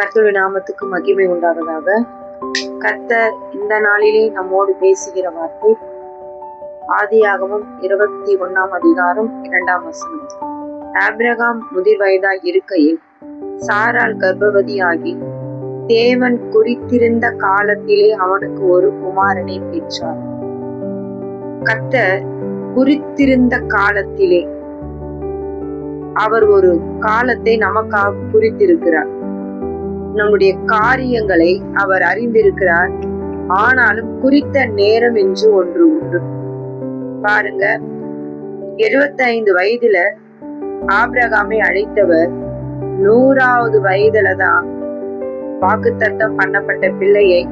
கர்த்தருடைய நாமத்துக்கு மகிமை உண்டாவதாக. கர்த்தர் இந்த நாளிலே நம்மோடு பேசுகிற வார்த்தை ஆதியாகமம் 21 அதிகாரம் 2 ஆபிரகாம் முதிர் வயதாய் இருக்கையில் சாராள் கர்ப்பவதியாகி தேவன் குறித்திருந்த காலத்திலே அவனுக்கு ஒரு குமாரனை பெற்றார். கர்த்தர் குறித்திருந்த காலத்திலே அவர் ஒரு காலத்தை நமக்காக குறித்திருக்கிறார். நம்முடைய காரியங்களை அவர் அறிந்திருக்கிறார். ஆனாலும் குறித்த நேரம் என்று ஒன்று உண்டு. பாருங்க, 75 வயதுல ஆபிரகாமை அழைத்தவர் 100வது வயதுல தான் வாக்குத்தத்தம் பண்ணப்பட்ட பிள்ளையை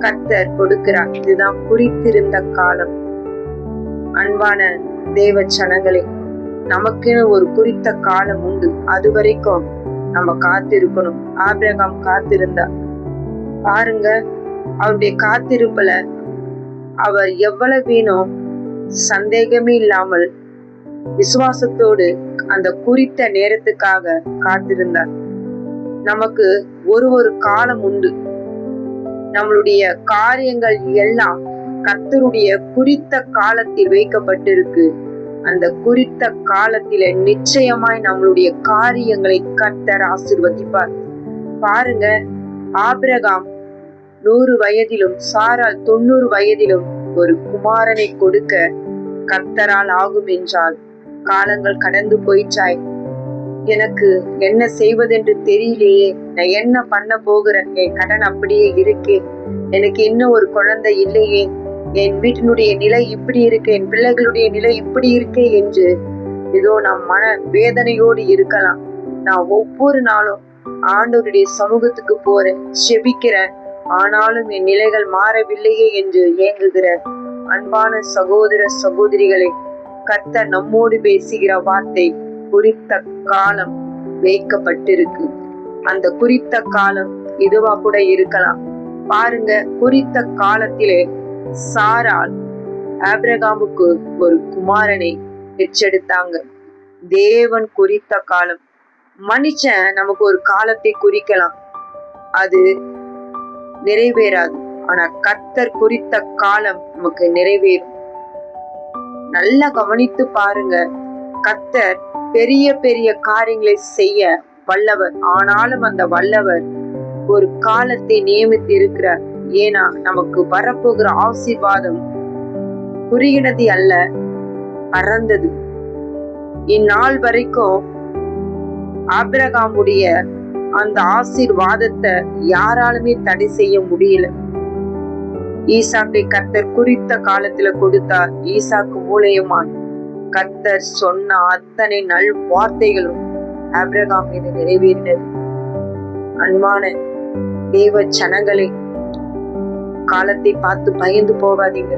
கர்த்தர் கொடுக்கிறார். இதுதான் குறித்திருந்த காலம். அன்பான தேவ ஜனங்களே, நமக்குன்னு ஒரு குறித்த காலம் உண்டு. அது வரைக்கும் நம்ம காத்திருக்கணும். ஆபிரகாம் காத்திருந்தார். பாருங்க, அவருடைய காத்திருப்புல அவர் எவ்வளவு வேணும் சந்தேகமே இல்லாமல் விசுவாசத்தோடு அந்த குறித்த நேரத்துக்காக காத்திருந்தார். நமக்கு ஒரு காலம் உண்டு. நம்மளுடைய காரியங்கள் எல்லாம் கர்த்தருடைய குறித்த காலத்தில் வைக்கப்பட்டிருக்கு. அந்த குறித்த காலத்தில நிச்சயமாய் நம்மளுடைய காரியங்களை கர்த்தர் ஆசீர்வதிப்பார். பாருங்க, ஆபிரகாம் 100 வயதிலும் சாராள் 90 வயதிலும் ஒரு குமாரனை கொடுக்க கர்த்தரால் ஆகும் என்றால், காலங்கள் கடந்து போயிச்சாய், எனக்கு என்ன செய்வதென்று தெரியலையே, நான் என்ன பண்ண போகிறேன், என் கடன் அப்படியே இருக்கே, எனக்கு இன்னும் ஒரு குழந்தை இல்லையே, என் வீட்டினுடைய நிலை இப்படி இருக்கு, என் பிள்ளைகளுடைய நிலை இப்படி இருக்கே என்று ஏதோ நான் மன வேதனையோடு இருக்கலாம். நான் ஒவ்வொரு நாளும் ஆண்டவருடைய சமூகத்துக்கு போறேன், செபிக்கிறேன், ஆனாலும் என் நிலைகள் மாறவில்லையே என்று ஏங்குகிற அன்பான சகோதர சகோதரிகளே, கர்த்தர் நம்மோடு பேசுகிற வார்த்தை குறித்த காலம் வைக்கப்பட்டிருக்கு. அந்த குறித்த காலம் இதுவா கூட இருக்கலாம். பாருங்க, குறித்த காலத்திலே சாராள் ஆபிரகாமுக்கு ஒரு குமாரனை பெற்றெடுத்தாங்க. தேவன் குறித்த காலம். மனுஷன் நமக்கு ஒரு காலத்தை குறிக்கலாம், அது நிறைவேறாது. ஆனா கர்த்தர் குறித்த காலம் நமக்கு நிறைவேறும். நல்லா கவனித்து பாருங்க, கர்த்தர் பெரிய பெரிய காரியங்களை செய்ய வல்லவர். ஆனாலும் அந்த வல்லவர் ஒரு காலத்தை நியமித்து இருக்கிறார். ஏன்னா நமக்கு வரப்போகிற ஆசீர்வாதம் குறுகினது அல்ல, பறந்தது. இந்நாள் வரைக்கும் ஆபிரகாமுடைய அந்த ஆசீர்வாதத்தை யாராலுமே தடை செய்ய முடியல. ஈசாக்கை கர்த்தர் குறித்த காலத்துல கொடுத்தார். ஈசாக்கு மூலியமாய் கர்த்தர் சொன்ன அத்தனை நல் வார்த்தைகளும் ஆபிரகாம் மீது நிறைவேறினது. அன்பான தேவ ஜனங்களே, காலத்தை பார்த்து பயந்து போகாதீங்க.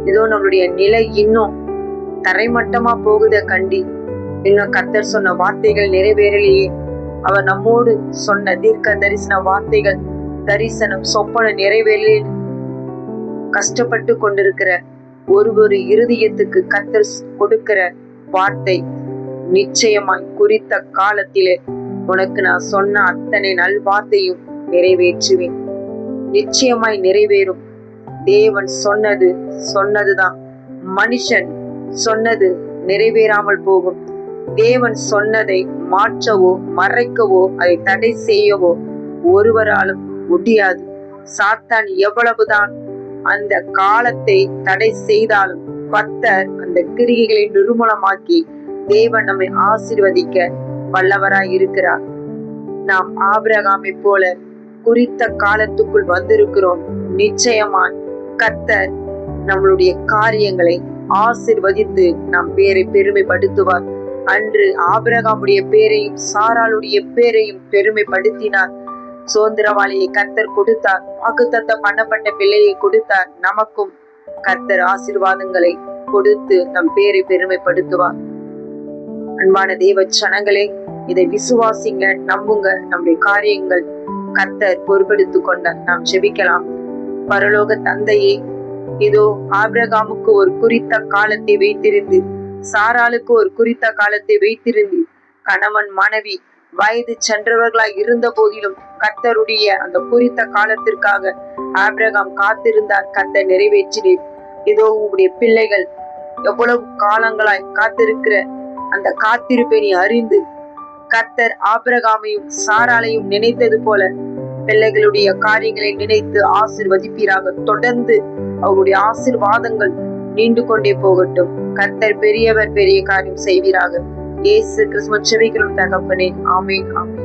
ஏதோ நம்மளுடைய நிலை இன்னும் தரைமட்டமா போகுத கண்டி, இன்னும் கர்த்தர் சொன்ன வார்த்தைகள் நிறைவேறலையே, அவர் நம்மோடு சொன்ன தீர்க்க தரிசன வார்த்தைகள், தரிசனம் சொப்பன நிறைவேறலே கஷ்டப்பட்டு கொண்டிருக்கிற ஒரு இருதயத்துக்கு கர்த்தர் கொடுக்கிற வார்த்தை, நிச்சயமாய் குறித்த காலத்திலே உனக்கு நான் சொன்ன அத்தனை நல் வார்த்தையும் நிறைவேற்றுவேன். நிச்சயமாய் நிறைவேறும். தேவன் சொன்னதுதான். மனுஷன் சொன்னது நிறைவேறாமல் போகும். தேவன் சொன்னதை மாற்றவோ மறைக்கவோ அதை தடை செய்யவோ ஒருவராலும் முடியாது. சாத்தான் எவ்வளவுதான் அந்த காலத்தை தடை செய்தாலும் கர்த்தர் அந்த கிரியைகளை நிர்மூலமாக்கி தேவன் நம்மை ஆசீர்வதிக்க வல்லவராய் இருக்கிறார். நாம் ஆபிரகாமை போல குறித்த காலத்துக்குள் வந்திருக்கிறோம். நிச்சயமாய் கர்த்தர் நம்மளுடைய காரியங்களை ஆசீர்வதித்து நம் பேரை பெருமைப்படுத்துவார். அன்று ஆபிரகாமுடைய பேரையும் சாராளுடைய பேரையும் பெருமைப்படுத்தினார். சுதந்திரவாளியை கர்த்தர் கொடுத்தார். வாக்குத்தத்தம் பண்ணப்பட்ட பிள்ளையை கொடுத்தார். நமக்கும் கர்த்தர் ஆசீர்வாதங்களை கொடுத்து நம் பேரை பெருமைப்படுத்துவார். அன்பான தேவ ஜனங்களே, இதை விசுவாசிங்க, நம்புங்க. நம்முடைய காரியங்கள் கர்த்தர் பொறுப்பெடுத்து கொண்டார். நாம் ஜெபிக்கலாம். பரலோக தந்தையே, இதோ ஆபிரகாமுக்கு ஒரு குறித்த காலத்தை வைத்திருந்து, சாராளுக்கு ஒரு குறித்த காலத்தை வைத்திருந்து, கணவன் மனைவி வயது சென்றவர்களாய் இருந்த போதிலும் கர்த்தருடைய அந்த குறித்த காலத்திற்காக ஆபிரகாம் காத்திருந்தார். கர்த்தர் நிறைவேற்றினீர். இதோ உங்களுடைய பிள்ளைகள் எவ்வளவு காலங்களாய் காத்திருக்கிற அந்த காத்திருப்பை நீ அறிந்து கர்த்தர் ஆபிரகாமையும் சாராளையும் நினைத்தது போல பிள்ளைகளுடைய காரியங்களை நினைத்து ஆசீர்வதிப்பீராக. தொடர்ந்து அவருடைய ஆசீர்வாதங்கள் நீண்டு கொண்டே போகட்டும். கர்த்தர் பெரியவர், பெரிய காரியம் செய்வீராக. இயேசு கிறிஸ்துவின் செவிகளும் தகப்பனே, ஆமென், ஆமென்.